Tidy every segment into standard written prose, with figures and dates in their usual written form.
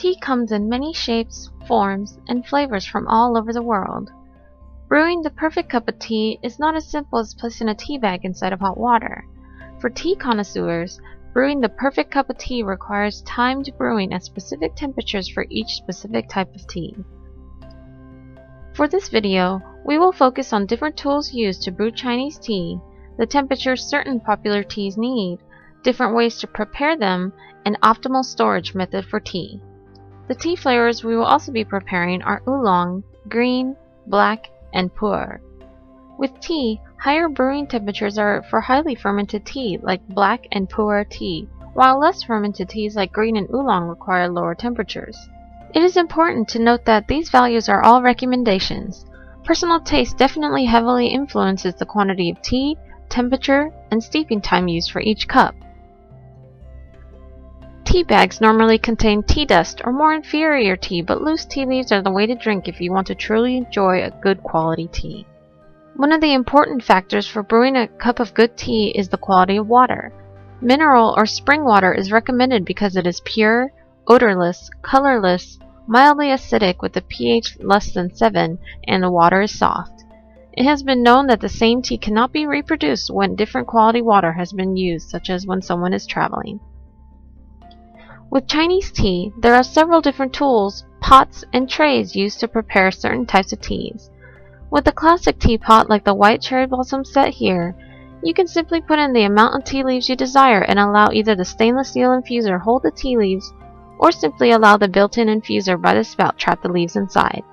Tea comes in many shapes, forms, and flavors from all over the world. Brewing the perfect cup of tea is not as simple as placing a tea bag inside of hot water. For tea connoisseurs, brewing the perfect cup of tea requires timed brewing at specific temperatures for each specific type of tea. For this video, we will focus on different tools used to brew Chinese tea, the temperatures certain popular teas need, different ways to prepare them, and optimal storage method for tea. The tea flavors we will also be preparing are Oolong, Green, Black, and Pu'er. With tea, higher brewing temperatures are for highly fermented tea like Black and Pu'er tea, while less fermented teas like Green and Oolong require lower temperatures. It is important to note that these values are all recommendations. Personal taste definitely heavily influences the quantity of tea, temperature, and steeping time used for each cup. Tea bags normally contain tea dust or more inferior tea, but loose tea leaves are the way to drink if you want to truly enjoy a good quality tea. One of the important factors for brewing a cup of good tea is the quality of water. Mineral or spring water is recommended because it is pure, odorless, colorless, mildly acidic with a pH less than 7, and the water is soft. It has been known that the same tea cannot be reproduced when different quality water has been used, such as when someone is traveling. With Chinese tea, there are several different tools, pots, and trays used to prepare certain types of teas. With the classic teapot like the white cherry blossom set here, you can simply put in the amount of tea leaves you desire and allow either the stainless steel infuser hold the tea leaves, or simply allow the built-in infuser by the spout trap the leaves inside.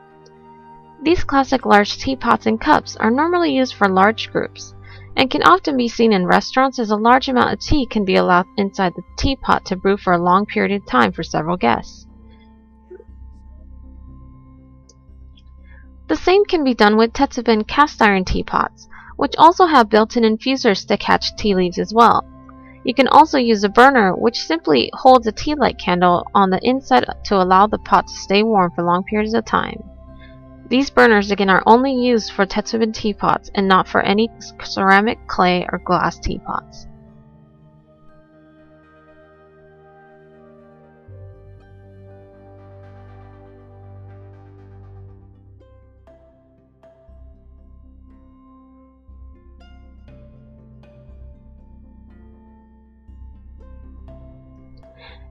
These classic large teapots and cups are normally used for large groups, and can often be seen in restaurants as a large amount of tea can be allowed inside the teapot to brew for a long period of time for several guests. The same can be done with Tetsubin cast iron teapots, which also have built-in infusers to catch tea leaves as well. You can also use a burner, which simply holds a tea light candle on the inside to allow the pot to stay warm for long periods of time. These burners again are only used for Tetsubin teapots and not for any ceramic, clay, or glass teapots.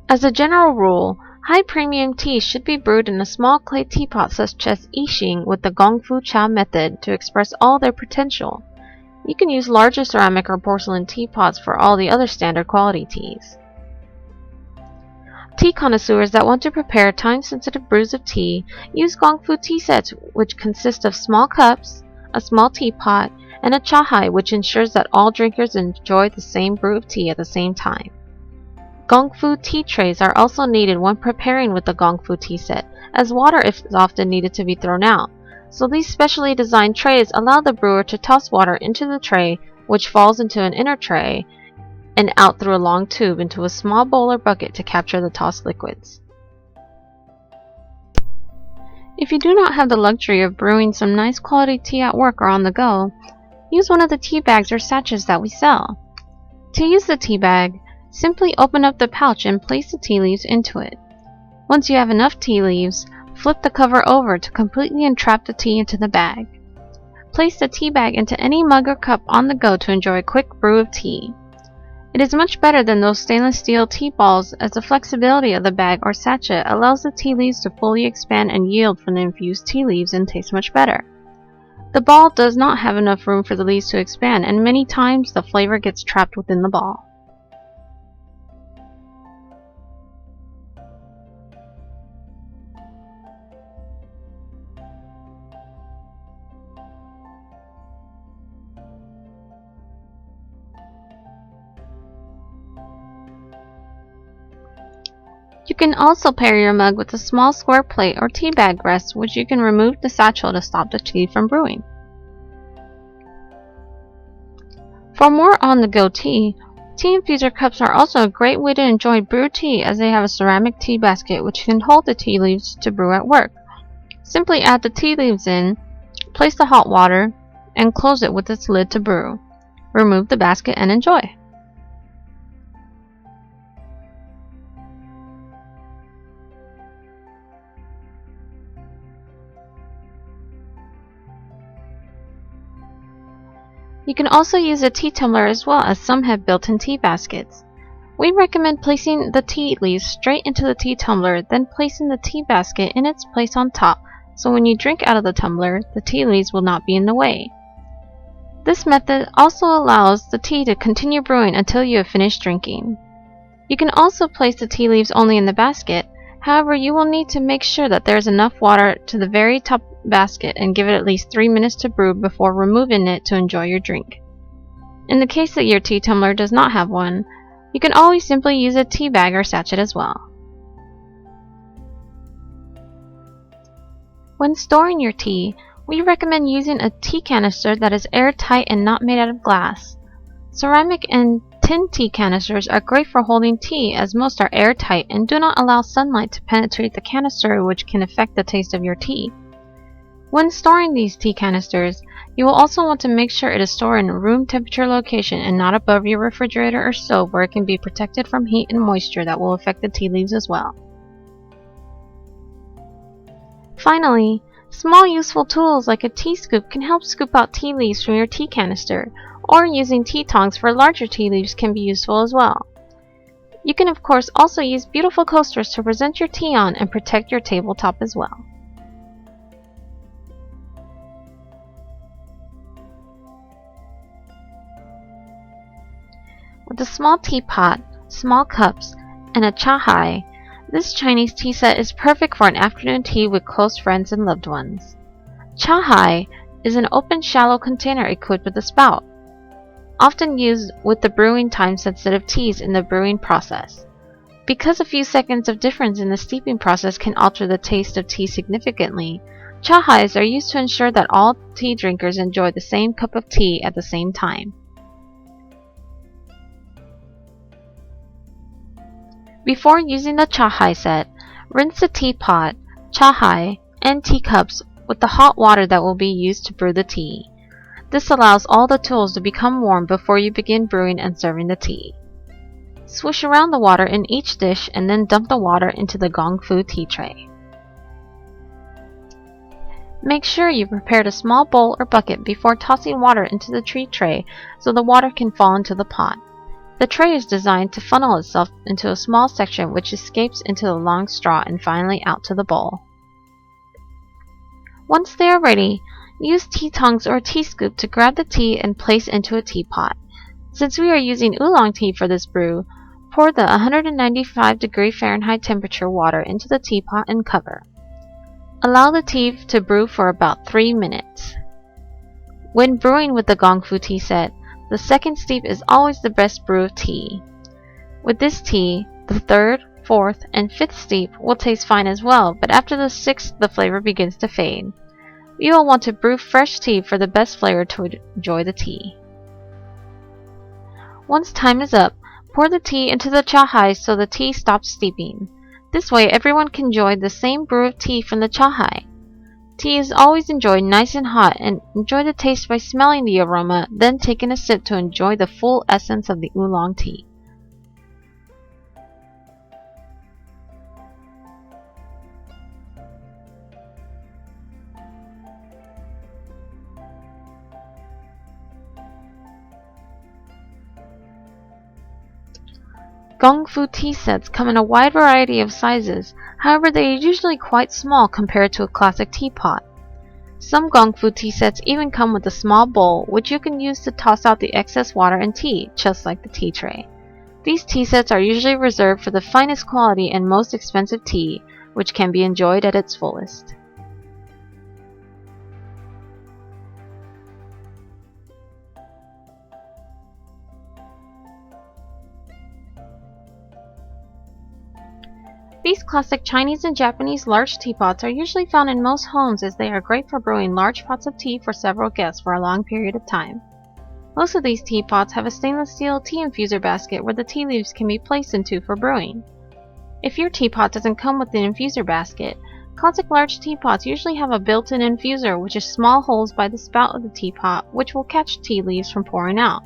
As a general rule, high premium tea should be brewed in a small clay teapot such as Yixing with the Gongfu Tea method to express all their potential. You can use larger ceramic or porcelain teapots for all the other standard quality teas. Tea connoisseurs that want to prepare time-sensitive brews of tea use Gongfu Tea Sets, which consist of small cups, a small teapot, and a chahai, which ensures that all drinkers enjoy the same brew of tea at the same time. Gongfu Tea Trays are also needed when preparing with the Gongfu Tea Set, as water is often needed to be thrown out. So these specially designed trays allow the brewer to toss water into the tray, which falls into an inner tray, and out through a long tube into a small bowl or bucket to capture the tossed liquids. If you do not have the luxury of brewing some nice quality tea at work or on the go, use one of the tea bags or sachets that we sell. To use the tea bag, simply open up the pouch and place the tea leaves into it. Once you have enough tea leaves, flip the cover over to completely entrap the tea into the bag. Place the tea bag into any mug or cup on the go to enjoy a quick brew of tea. It is much better than those stainless steel tea balls, as the flexibility of the bag or sachet allows the tea leaves to fully expand and yield from the infused tea leaves and taste much better. The ball does not have enough room for the leaves to expand, and many times the flavor gets trapped within the ball. You can also pair your mug with a small square plate or tea bag rest, which you can remove the satchel to stop the tea from brewing. For more on-the-go tea, tea infuser cups are also a great way to enjoy brewed tea, as they have a ceramic tea basket which can hold the tea leaves to brew at work. Simply add the tea leaves in, place the hot water, and close it with its lid to brew. Remove the basket and enjoy. You can also use a tea tumbler as well, as some have built-in tea baskets. We recommend placing the tea leaves straight into the tea tumbler, then placing the tea basket in its place on top, so when you drink out of the tumbler, the tea leaves will not be in the way. This method also allows the tea to continue brewing until you have finished drinking. You can also place the tea leaves only in the basket. However, you will need to make sure that there is enough water to the very top basket and give it at least 3 minutes to brew before removing it to enjoy your drink. In the case that your tea tumbler does not have one, you can always simply use a tea bag or sachet as well. When storing your tea, we recommend using a tea canister that is airtight and not made out of glass. Ceramic and tin tea canisters are great for holding tea, as most are airtight and do not allow sunlight to penetrate the canister, which can affect the taste of your tea. When storing these tea canisters, you will also want to make sure it is stored in a room temperature location and not above your refrigerator or stove, where it can be protected from heat and moisture that will affect the tea leaves as well. Finally, small useful tools like a tea scoop can help scoop out tea leaves from your tea canister, or using tea tongs for larger tea leaves can be useful as well. You can of course also use beautiful coasters to present your tea on and protect your tabletop as well. With a small teapot, small cups, and a chahai, this Chinese tea set is perfect for an afternoon tea with close friends and loved ones. Chahai is an open shallow container equipped with a spout, often used with the brewing time-sensitive teas in the brewing process. Because a few seconds of difference in the steeping process can alter the taste of tea significantly, chahais are used to ensure that all tea drinkers enjoy the same cup of tea at the same time. Before using the chahai set, rinse the teapot, chahai, and teacups with the hot water that will be used to brew the tea. This allows all the tools to become warm before you begin brewing and serving the tea. Swish around the water in each dish and then dump the water into the Gongfu Tea Tray. Make sure you prepared a small bowl or bucket before tossing water into the tea tray so the water can fall into the pot. The tray is designed to funnel itself into a small section which escapes into the long straw and finally out to the bowl. Once they are ready, use tea tongs or a tea scoop to grab the tea and place into a teapot. Since we are using Oolong tea for this brew, pour the 195°F temperature water into the teapot and cover. Allow the tea to brew for about 3 minutes. When brewing with the Gongfu Tea Set, the second steep is always the best brew of tea. With this tea, the third, fourth, and fifth steep will taste fine as well, but after the sixth, the flavor begins to fade. You will want to brew fresh tea for the best flavor to enjoy the tea. Once time is up, pour the tea into the chahai so the tea stops steeping. This way, everyone can enjoy the same brew of tea from the chahai. Tea is always enjoyed nice and hot, and enjoy the taste by smelling the aroma, then taking a sip to enjoy the full essence of the oolong tea. Gongfu tea sets come in a wide variety of sizes, however they are usually quite small compared to a classic teapot. Some Gongfu tea sets even come with a small bowl, which you can use to toss out the excess water and tea, just like the tea tray. These tea sets are usually reserved for the finest quality and most expensive tea, which can be enjoyed at its fullest. These classic Chinese and Japanese large teapots are usually found in most homes, as they are great for brewing large pots of tea for several guests for a long period of time. Most of these teapots have a stainless steel tea infuser basket where the tea leaves can be placed into for brewing. If your teapot doesn't come with an infuser basket, classic large teapots usually have a built-in infuser, which is small holes by the spout of the teapot which will catch tea leaves from pouring out.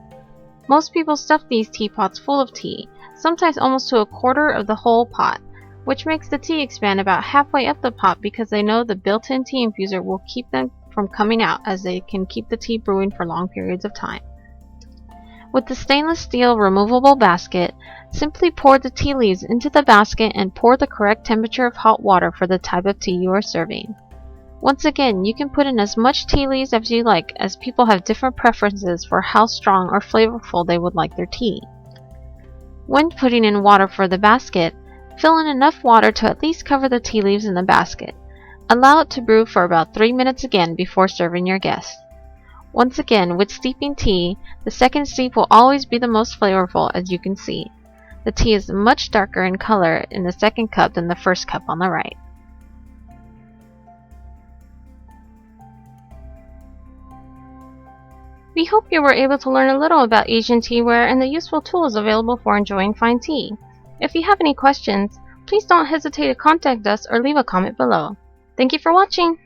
Most people stuff these teapots full of tea, sometimes almost to a quarter of the whole pot, which makes the tea expand about halfway up the pot because they know the built-in tea infuser will keep them from coming out, as they can keep the tea brewing for long periods of time. With the stainless steel removable basket, simply pour the tea leaves into the basket and pour the correct temperature of hot water for the type of tea you are serving. Once again, you can put in as much tea leaves as you like, as people have different preferences for how strong or flavorful they would like their tea. When putting in water for the basket, fill in enough water to at least cover the tea leaves in the basket. Allow it to brew for about 3 minutes again before serving your guests. Once again, with steeping tea, the second steep will always be the most flavorful, as you can see. The tea is much darker in color in the second cup than the first cup on the right. We hope you were able to learn a little about Asian teaware and the useful tools available for enjoying fine tea. If you have any questions, please don't hesitate to contact us or leave a comment below. Thank you for watching!